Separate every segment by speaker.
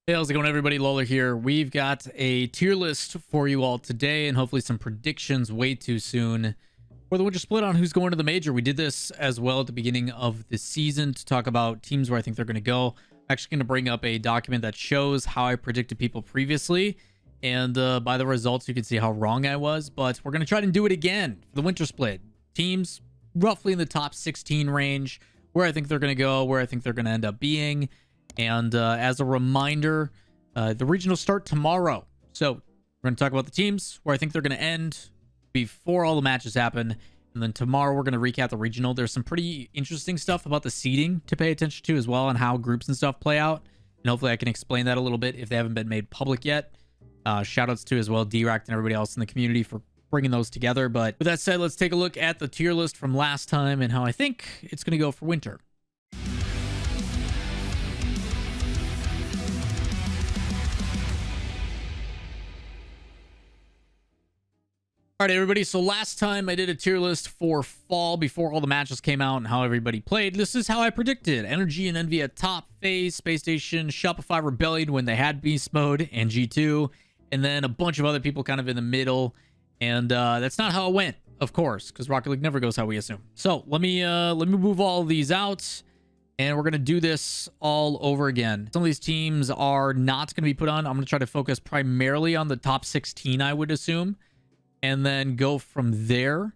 Speaker 1: Hey, how's it going, everybody? Lawler here. We've got a tier list for you all today, and hopefully some predictions way too soon for the winter split on who's going to the major. We did this as well at the beginning of the season to talk about teams where I think they're going to go. I'm actually going to bring up a document that shows how I predicted people previously, and by the results, you can see how wrong I was. But we're going to try to do it again for the winter split. Teams roughly in the top 16 range, where I think they're going to go, where I think they're going to end up being. And as a reminder, the regionals start tomorrow. So we're going to talk about the teams, where I think they're going to end before all the matches happen. And then tomorrow we're going to recap the regional. There's some pretty interesting stuff about the seeding to pay attention to as well, and how groups and stuff play out. And hopefully I can explain that a little bit if they haven't been made public yet. Shout outs to as well D-Rack and everybody else in the community for bringing those together. But with that said, let's take a look at the tier list from last time and how I think it's going to go for winter. All right, everybody. So last time I did a tier list for fall before all the matches came out and how everybody played. This is how I predicted. Energy and Envy at top, FaZe, Space Station, Shopify Rebellion when they had Beast Mode, and G2. And then a bunch of other people kind of in the middle. And that's not how it went, of course, because Rocket League never goes how we assume. So let me move all of these out. And we're going to do this all over again. Some of these teams are not going to be put on. I'm going to try to focus primarily on the top 16, I would assume, and then go from there.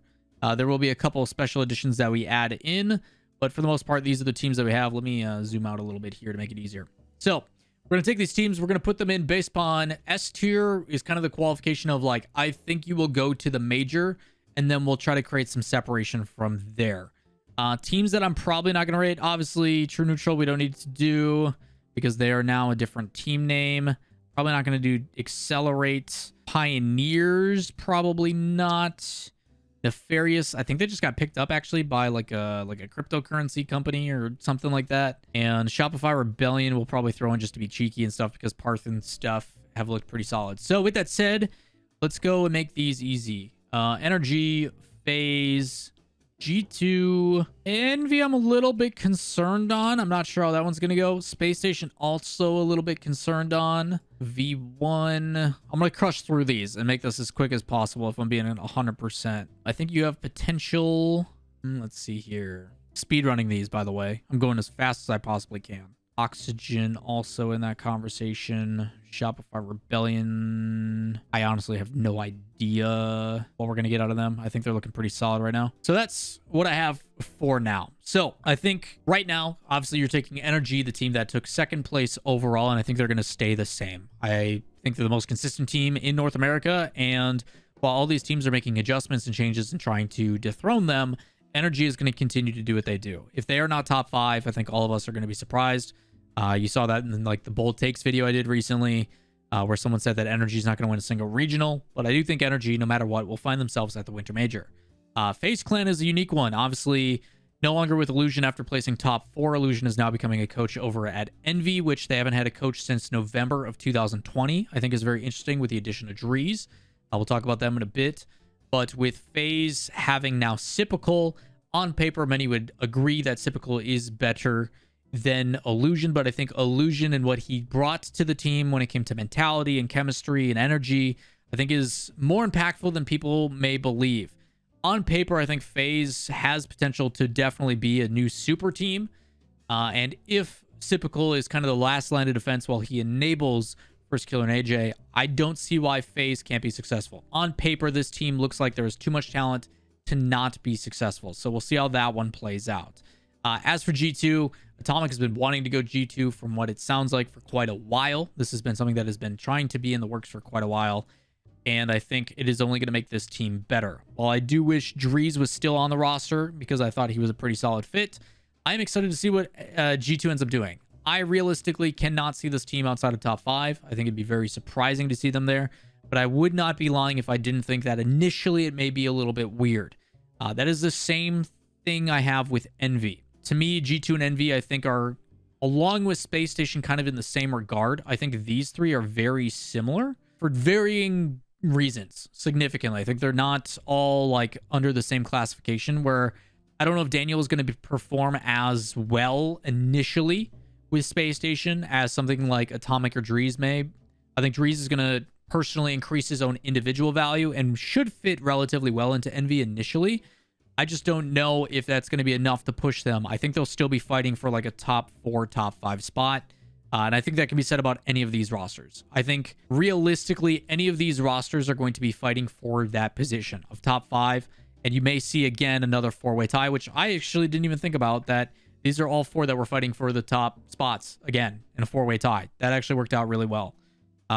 Speaker 1: There will be a couple of special editions that we add in, but for the most part, these are the teams that we have. Let me zoom out a little bit here to make it easier. So we're going to take these teams. We're going to put them in based upon S tier is kind of the qualification of like, I think you will go to the major, and then we'll try to create some separation from there. Teams that I'm probably not going to rate, obviously True Neutral we don't need to do because they are now a different team name. Probably not going to do Accelerate. Pioneers, probably not. Nefarious, I think they just got picked up actually by like a cryptocurrency company or something like that. And Shopify Rebellion will probably throw in just to be cheeky and stuff because Parth and stuff have looked pretty solid. So with that said, let's go and make these easy. Energy, FaZe, G2, Envy I'm a little bit concerned on. I'm not sure how that one's going to go. Space Station also a little bit concerned on. V1. I'm going to crush through these and make this as quick as possible if I'm being at 100%. I think you have potential. Let's see here. Speedrunning these, by the way. I'm going as fast as I possibly can. Oxygen also in that conversation. Shopify Rebellion. I honestly have no idea what we're going to get out of them. I think they're looking pretty solid right now. So that's what I have for now. So I think right now, obviously you're taking Energy, the team that took second place overall, and I think they're going to stay the same. I think they're the most consistent team in North America, and while all these teams are making adjustments and changes and trying to dethrone them, Energy is going to continue to do what they do. If they are not top 5, I think all of us are going to be surprised. You saw that in like the bold takes video I did recently, where someone said that Energy is not going to win a single regional, but I do think Energy, no matter what, will find themselves at the Winter Major. FaZe Clan is a unique one. Obviously, no longer with Illusion after placing top 4. Illusion is now becoming a coach over at Envy, which they haven't had a coach since November of 2020. I think is very interesting with the addition of Drees. We'll talk about them in a bit. But with FaZe having now Sypical, on paper, many would agree that Sypical is better than Illusion, but I think Illusion and what he brought to the team when it came to mentality and chemistry and energy, I think is more impactful than people may believe. On paper, I think FaZe has potential to definitely be a new super team. And if Sypical is kind of the last line of defense while he enables First Killer and AJ, I don't see why FaZe can't be successful. On paper, this team looks like there's too much talent to not be successful. So we'll see how that one plays out. As for G2, Atomic has been wanting to go G2 from what it sounds like for quite a while. This has been something that has been trying to be in the works for quite a while. And I think it is only going to make this team better. While I do wish Drees was still on the roster because I thought he was a pretty solid fit, I'm excited to see what G2 ends up doing. I realistically cannot see this team outside of top 5. I think it'd be very surprising to see them there. But I would not be lying if I didn't think that initially it may be a little bit weird. That is the same thing I have with Envy. To me, G2 and Envy, I think, are, along with Space Station, kind of in the same regard. I think these three are very similar for varying reasons, significantly. I think they're not all, like, under the same classification, where I don't know if Daniel is going to perform as well initially with Space Station as something like Atomic or Drees may. I think Drees is going to personally increase his own individual value and should fit relatively well into Envy initially. I just don't know if that's going to be enough to push them. I think they'll still be fighting for like a top 4, top 5 spot. And I think that can be said about any of these rosters. I think realistically, any of these rosters are going to be fighting for that position of top 5. And you may see again another 4-way tie, which I actually didn't even think about, that these are all 4 that were fighting for the top spots again in a 4-way tie. That actually worked out really well,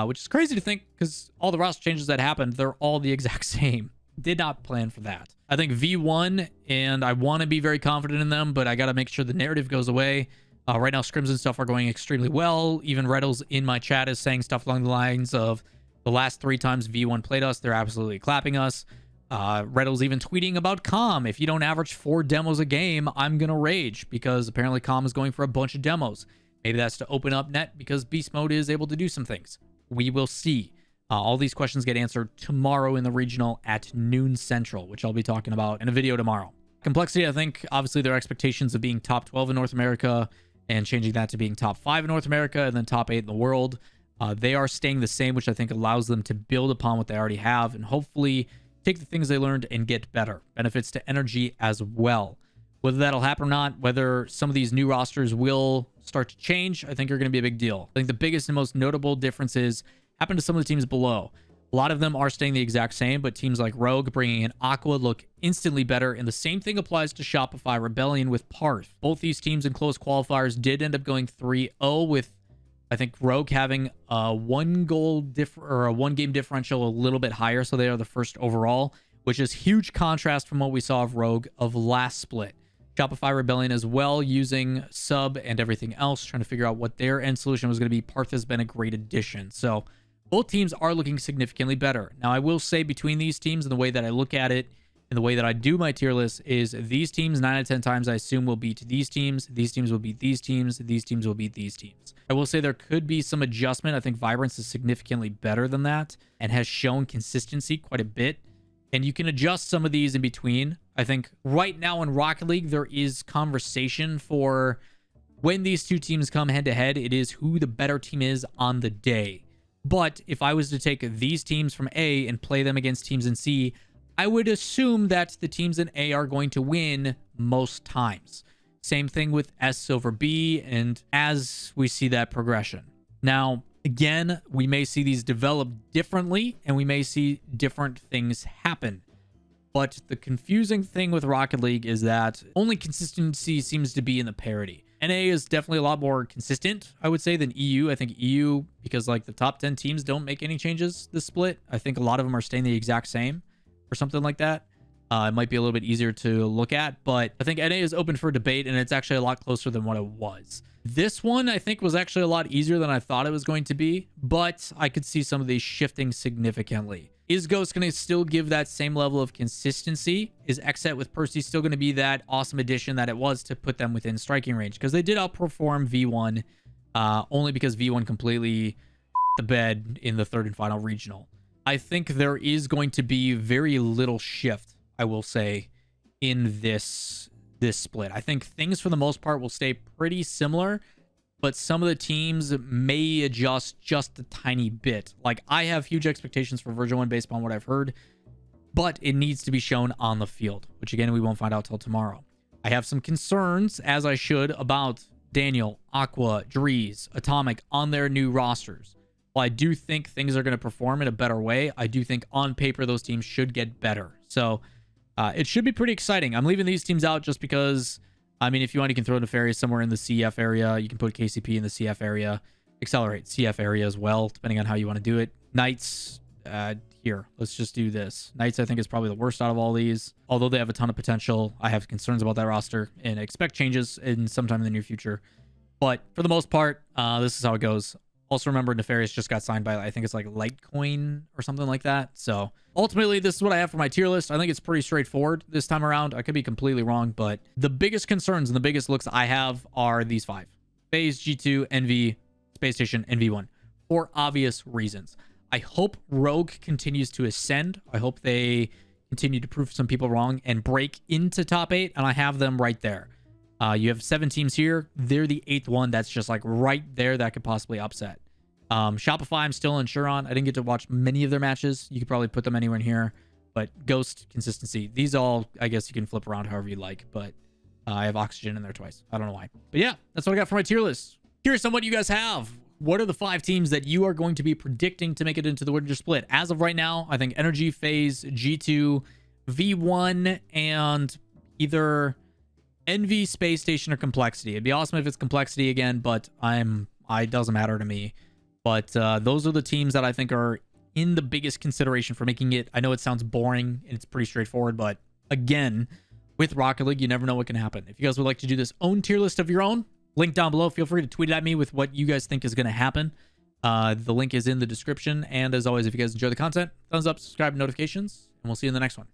Speaker 1: which is crazy to think because all the roster changes that happened, they're all the exact same. Did not plan for that. I think V1, and I want to be very confident in them, but I got to make sure the narrative goes away. Right now, scrims and stuff are going extremely well. Even Reddles in my chat is saying stuff along the lines of the last 3 times V1 played us, they're absolutely clapping us. Reddles even tweeting about Calm. If you don't average 4 demos a game, I'm going to rage, because apparently Calm is going for a bunch of demos. Maybe that's to open up net because Beast Mode is able to do some things. We will see. All these questions get answered tomorrow in the regional at noon Central, which I'll be talking about in a video tomorrow. Complexity, I think, obviously their expectations of being top 12 in North America and changing that to being top 5 in North America and then top 8 in the world. They are staying the same, which I think allows them to build upon what they already have and hopefully take the things they learned and get better. Benefits to energy as well. Whether that'll happen or not, whether some of these new rosters will start to change, I think are going to be a big deal. I think the biggest and most notable differences happen to some of the teams below. A lot of them are staying the exact same, but teams like Rogue bringing in Aqua look instantly better, and the same thing applies to Shopify Rebellion with Parth. Both these teams in close qualifiers did end up going 3-0, with I think Rogue having a 1 game differential a little bit higher, so they are the first overall, which is huge contrast from what we saw of Rogue of last split. Shopify Rebellion as well, using sub and everything else, trying to figure out what their end solution was going to be. Parth has been a great addition. So both teams are looking significantly better. Now, I will say between these teams and the way that I look at it and the way that I do my tier list is these teams 9 out of 10 times I assume will beat these teams will beat these teams will beat these teams. I will say there could be some adjustment. I think Vibrance is significantly better than that and has shown consistency quite a bit. And you can adjust some of these in between. I think right now in Rocket League, there is conversation for when these two teams come head to head, it is who the better team is on the day. But if I was to take these teams from A and play them against teams in C, I would assume that the teams in A are going to win most times. Same thing with S over B, and as we see that progression. Now, again, we may see these develop differently, and we may see different things happen. But the confusing thing with Rocket League is that only consistency seems to be in the parity. NA is definitely a lot more consistent, I would say, than EU. I think EU, because like the top 10 teams don't make any changes this split. I think a lot of them are staying the exact same or something like that. It might be a little bit easier to look at, but I think NA is open for debate, and it's actually a lot closer than what it was. This one, I think, was actually a lot easier than I thought it was going to be, but I could see some of these shifting significantly. Is Ghost going to still give that same level of consistency? Is Xset with Percy still going to be that awesome addition that it was to put them within striking range? Because they did outperform V1, only because V1 completely the bed in the third and final regional. I think there is going to be very little shift, I will say, in this split. I think things for the most part will stay pretty similar, but some of the teams may adjust just a tiny bit. Like, I have huge expectations for Version 1 based upon what I've heard, but it needs to be shown on the field, which again, we won't find out till tomorrow. I have some concerns, as I should, about Daniel, Aqua, Drees, Atomic on their new rosters. While I do think things are going to perform in a better way, I do think on paper those teams should get better. So it should be pretty exciting. I'm leaving these teams out just because, I mean, if you want, you can throw Nefarious somewhere in the CF area. You can put KCP in the CF area. Accelerate CF area as well, depending on how you want to do it. Knights, here, let's just do this. Knights, I think, is probably the worst out of all these. Although they have a ton of potential, I have concerns about that roster and expect changes in sometime in the near future. But for the most part, this is how it goes. Also remember, Nefarious just got signed by, I think it's like Litecoin or something like that. So ultimately, this is what I have for my tier list. I think it's pretty straightforward this time around. I could be completely wrong, but the biggest concerns and the biggest looks I have are these 5. FaZe, G2, Envy, Space Station, and V1, for obvious reasons. I hope Rogue continues to ascend. I hope they continue to prove some people wrong and break into top 8, and I have them right there. You have 7 teams here. They're the 8th one that's just like right there that could possibly upset. Shopify, I'm still unsure on. I didn't get to watch many of their matches. You could probably put them anywhere in here. But Ghost, Consistency, these all, I guess you can flip around however you like. But I have Oxygen in there twice. I don't know why. But yeah, that's what I got for my tier list. Curious on what you guys have. What are the 5 teams that you are going to be predicting to make it into the winter split? As of right now, I think Energy, FaZe, G2, V1, and either Envy, Space Station, or Complexity. It'd be awesome if it's Complexity again, but it doesn't matter to me. But those are the teams that I think are in the biggest consideration for making it. I know it sounds boring and it's pretty straightforward, but again, with Rocket League, you never know what can happen. If you guys would like to do this own tier list of your own, link down below. Feel free to tweet at me with what you guys think is going to happen. The link is in the description. And as always, if you guys enjoy the content, thumbs up, subscribe, notifications, and we'll see you in the next one.